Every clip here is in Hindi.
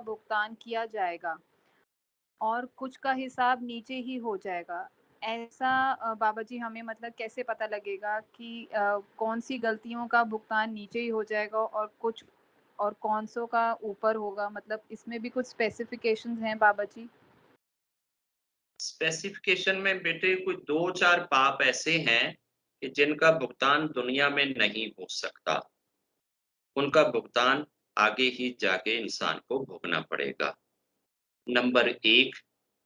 का भुगतान किया जाएगा और कुछ का हिसाब नीचे ही हो जाएगा। ऐसा बाबा जी हमें मतलब कैसे पता लगेगा कि कौन-सी गलतियों का भुगतान नीचे ही हो जाएगा और कुछ और कौन-सों का ऊपर होगा? मतलब इसमें भी कुछ स्पेसिफ़िकेशंस हैं बाबा जी? स्पेसिफिकेशन में बेटे कोई 2-4 पाप ऐसे हैं कि जिनका भुगतान दुनिया में नहीं हो सकता। उनका भुगतान आगे ही जाके इंसान को भोगना पड़ेगा। नंबर 1,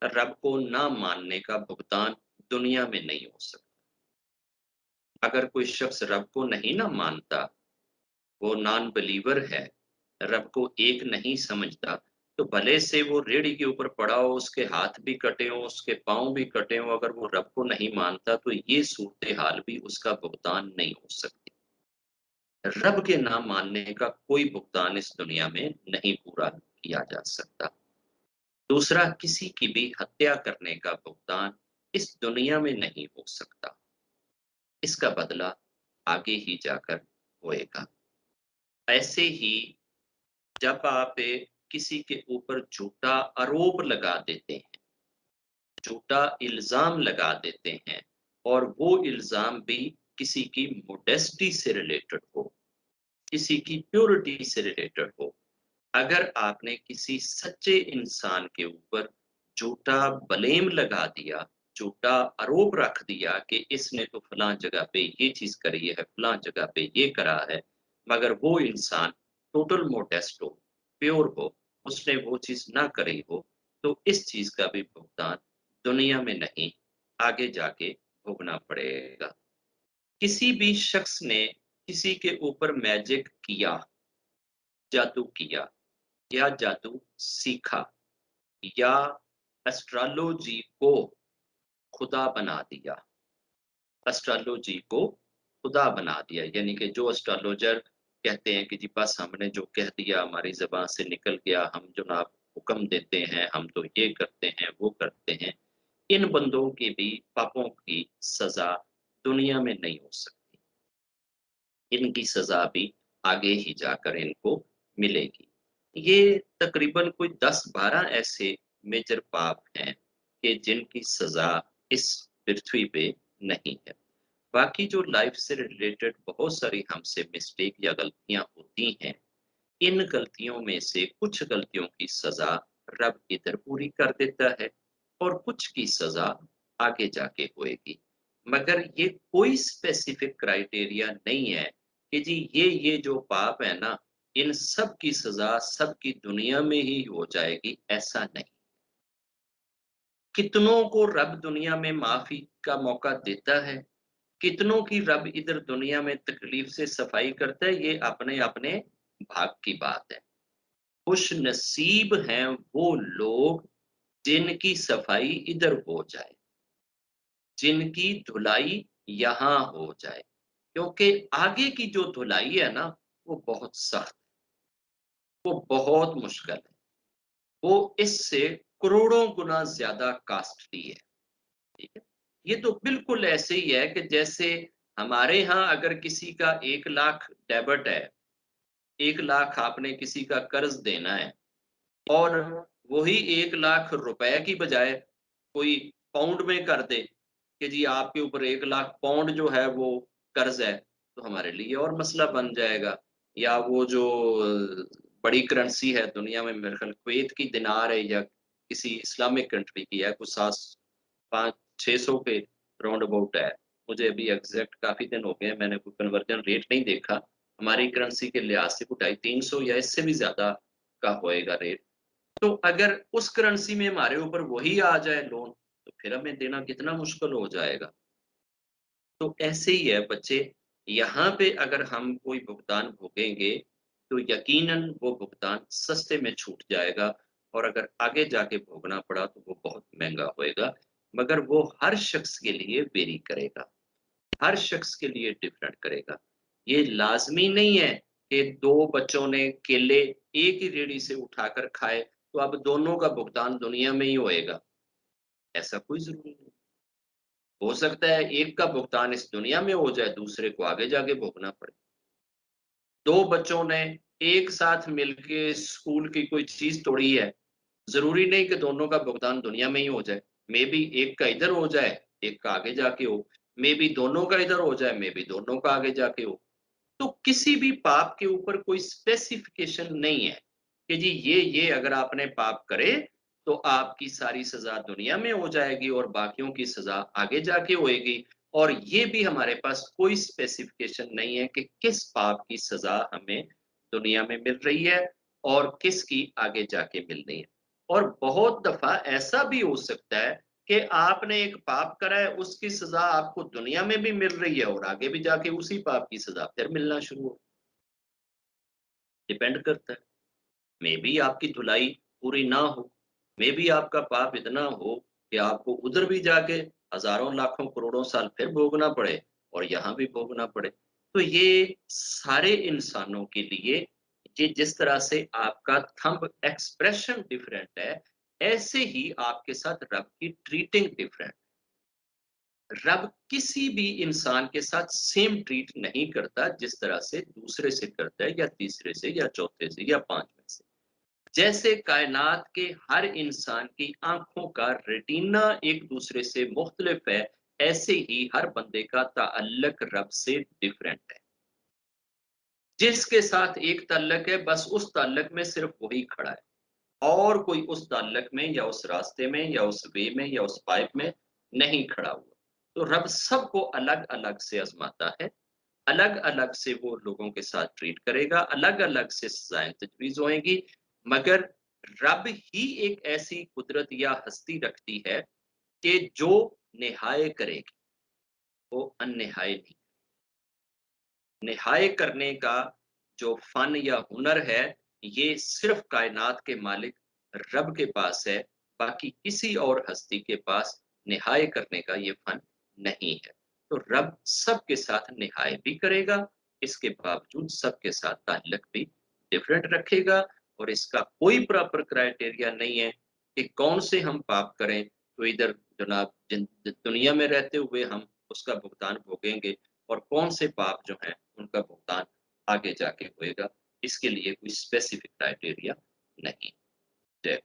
रब को ना मानने का भुगतान दुनिया में नहीं हो सकता। अगर कोई शख्स रब को नहीं ना मानता, वो नॉन बिलीवर है, रब को एक नहीं समझता, तो भले से वो रेहड़ी के ऊपर पड़ा हो, उसके हाथ भी कटे हों, उसके पाँव भी कटे हों, अगर वो रब को नहीं मानता, तो ये सूरत-ए-हाल भी उसका भुगतान नहीं हो सकती। रब के ना मानने का कोई भुगतान इस दुनिया में नहीं पूरा किया जा सकता। दूसरा, किसी की भी हत्या करने का भुगतान इस दुनिया में नहीं हो सकता। इसका बदला आगे ही जाकर होएगा। ऐसे ही जब आप किसी के ऊपर झूठा आरोप लगा देते हैं, झूठा इल्ज़ाम लगा देते हैं और वो इल्ज़ाम भी किसी की मॉडेस्टी से रिलेटेड हो, किसी की प्योरिटी से रिलेटेड हो। अगर आपने किसी सच्चे इंसान के ऊपर झूठा ब्लेम लगा दिया, झूठा आरोप रख दिया कि इसने तो फलाँ जगह पे ये चीज़ करी है, फलाँ जगह पे ये करा है, मगर वो इंसान टोटल मोडेस्ट हो, प्योर हो, उसने वो चीज़ ना करी हो, तो इस चीज़ का भी भुगतान दुनिया में नहीं, आगे जाके भोगना पड़ेगा। किसी भी शख्स ने किसी के ऊपर मैजिक किया, जादू किया या जादू सीखा या एस्ट्रोलॉजी को खुदा बना दिया, एस्ट्रोलॉजी को खुदा बना दिया, यानी कि जो एस्ट्रोलॉजर कहते हैं कि जी बस हमने जो कह दिया हमारी ज़बान से निकल गया, हम जनाब हुक्म देते हैं, हम तो ये करते हैं, वो करते हैं। इन बंदों की भी पापों की सज़ा दुनिया में नहीं हो सकती। इनकी सज़ा भी आगे ही जाकर इनको मिलेगी। ये तकरीबन कोई 10-12 ऐसे मेजर पाप हैं कि जिनकी सज़ा इस पृथ्वी पे नहीं है। बाकी जो लाइफ़ से रिलेटेड बहुत सारी हमसे मिस्टेक या गलतियाँ होती हैं, इन गलतियों में से कुछ गलतियों की सज़ा रब इधर पूरी कर देता है और कुछ की सज़ा आगे जाके होएगी। मगर ये कोई स्पेसिफिक क्राइटेरिया नहीं है कि जी ये जो पाप है ना, इन सब की सज़ा सबकी दुनिया में ही हो जाएगी, ऐसा नहीं। कितनों को रब दुनिया में माफ़ी का मौका देता है, कितनों की रब इधर दुनिया में तकलीफ़ से सफाई करता है, ये अपने-अपने भाग की बात है। खुशनसीब हैं वो लोग जिनकी सफाई इधर हो जाए, जिनकी धुलाई यहाँ हो जाए, क्योंकि आगे की जो धुलाई है ना, वो बहुत सख्त, वो बहुत मुश्किल है। वो इससे करोड़ों गुना ज़्यादा कॉस्टली है, ठीक है? ये तो बिल्कुल ऐसे ही है कि जैसे हमारे यहाँ अगर किसी का 1 लाख डेबिट है, 1 लाख आपने किसी का कर्ज़ देना है और वही 1 लाख रुपए की बजाय कोई पाउंड में कर दे कि जी आपके ऊपर 1 लाख पाउंड जो है वो कर्ज़ है, तो हमारे लिए और मसला बन जाएगा। या वो जो बड़ी करेंसी है दुनिया में, मेरे ख़्याल कुवैत की दिनार है या किसी इस्लामिक कंट्री की है, कुछ 500-600 के राउंड अबाउट है। मुझे अभी एग्ज़ैक्ट काफ़ी दिन हो गए हैं, मैंने कोई कन्वर्जन रेट नहीं देखा। हमारी करेंसी के लिहाज़ से कुछ 250-300 या इससे भी ज़्यादा का होएगा रेट। तो अगर उस करेंसी में हमारे ऊपर वही आ जाए लोन, तो फिर हमें देना कितना मुश्किल हो जाएगा। तो ऐसे ही है बच्चे, यहाँ पे अगर हम कोई भुगतान भोगेंगे, तो यकीनन वो भुगतान सस्ते में छूट जाएगा और अगर आगे जाके भोगना पड़ा तो वो बहुत महँगा होएगा, मगर वो हर शख्स के लिए वेरी करेगा, हर शख्स के लिए डिफरेंट करेगा। ये लाज़मी नहीं है कि 2 बच्चों ने केले एक ही रेहड़ी से उठाकर खाए, तो अब दोनों का भुगतान दुनिया में ही होएगा, ऐसा कोई ज़रूरी नहीं। हो सकता है एक का भुगतान इस दुनिया में हो जाए, दूसरे को आगे जाके भोगना पड़े। 2 बच्चों ने एक साथ मिलके स्कूल की कोई चीज़ तोड़ी है, ज़रूरी नहीं कि दोनों का भुगतान दुनिया में ही हो जाए। मेबी एक का इधर हो जाए, एक का आगे जाके हो। मेबी दोनों का इधर हो जाए, मेबी दोनों का आगे जाके हो। तो किसी भी पाप के ऊपर कोई स्पेसिफिकेशन नहीं है कि जी ये अगर आपने पाप करे तो आपकी सारी सज़ा दुनिया में हो जाएगी और बाकियों की सज़ा आगे जाके होएगी। और ये भी हमारे पास कोई स्पेसिफिकेशन नहीं है कि किस पाप की सज़ा हमें दुनिया में मिल रही है और किसकी आगे जाके मिलनी है। और बहुत दफ़ा ऐसा भी हो सकता है कि आपने एक पाप करा है, उसकी सज़ा आपको दुनिया में भी मिल रही है और आगे भी जाके उसी पाप की सज़ा फिर मिलना शुरू हो, डिपेंड करता है। मेबी आपकी धुलाई पूरी ना हो, मेबी आपका पाप इतना हो कि आपको उधर भी जाके हज़ारों, लाखों, करोड़ों साल फिर भोगना पड़े और यहाँ भी भोगना पड़े। तो ये सारे इंसानों के लिए ये जिस तरह से आपका थंब एक्सप्रेशन डिफरेंट है, ऐसे ही आपके साथ रब की ट्रीटिंग डिफरेंट। रब किसी भी इंसान के साथ सेम ट्रीट नहीं करता जिस तरह से दूसरे से करता है या तीसरे से या चौथे से या पांचवें से। जैसे कायनात के हर इंसान की आंखों का रेटिना एक दूसरे से मुख्तलिफ है, ऐसे ही हर बंदे का ताल्लुक रब से डिफरेंट है। जिसके साथ एक ताल्लुक है, बस उस ताल्लुक में सिर्फ वही खड़ा है और कोई उस ताल्लुक में या उस रास्ते में या उस वे में या उस पाइप में नहीं खड़ा हुआ। तो रब सबको अलग-अलग से आज़माता है, अलग-अलग से वो लोगों के साथ ट्रीट करेगा, अलग-अलग से सज़ाएँ तजवीज़ होएँगी, मगर रब ही एक ऐसी कुदरत या हस्ती रखती है कि जो निहाय करेगी, वो अननिहाय नहीं। निहाय करने का जो फ़न या हुनर है, ये सिर्फ़ कायनात के मालिक रब के पास है, बाकी किसी और हस्ती के पास निहाय करने का ये फ़न नहीं है। तो रब सबके साथ निहाय भी करेगा, इसके बावजूद सबके साथ ताल्लुक भी डिफरेंट रखेगा और इसका कोई प्रॉपर क्राइटेरिया नहीं है कि कौन से हम पाप करें, तो इधर जनाब दुनिया में रहते हुए हम उसका भुगतान भोगेंगे और कौन से पाप जो हैं, उनका भुगतान आगे जाके होएगा। इसके लिए कोई स्पेसिफिक क्राइटेरिया नहीं। जय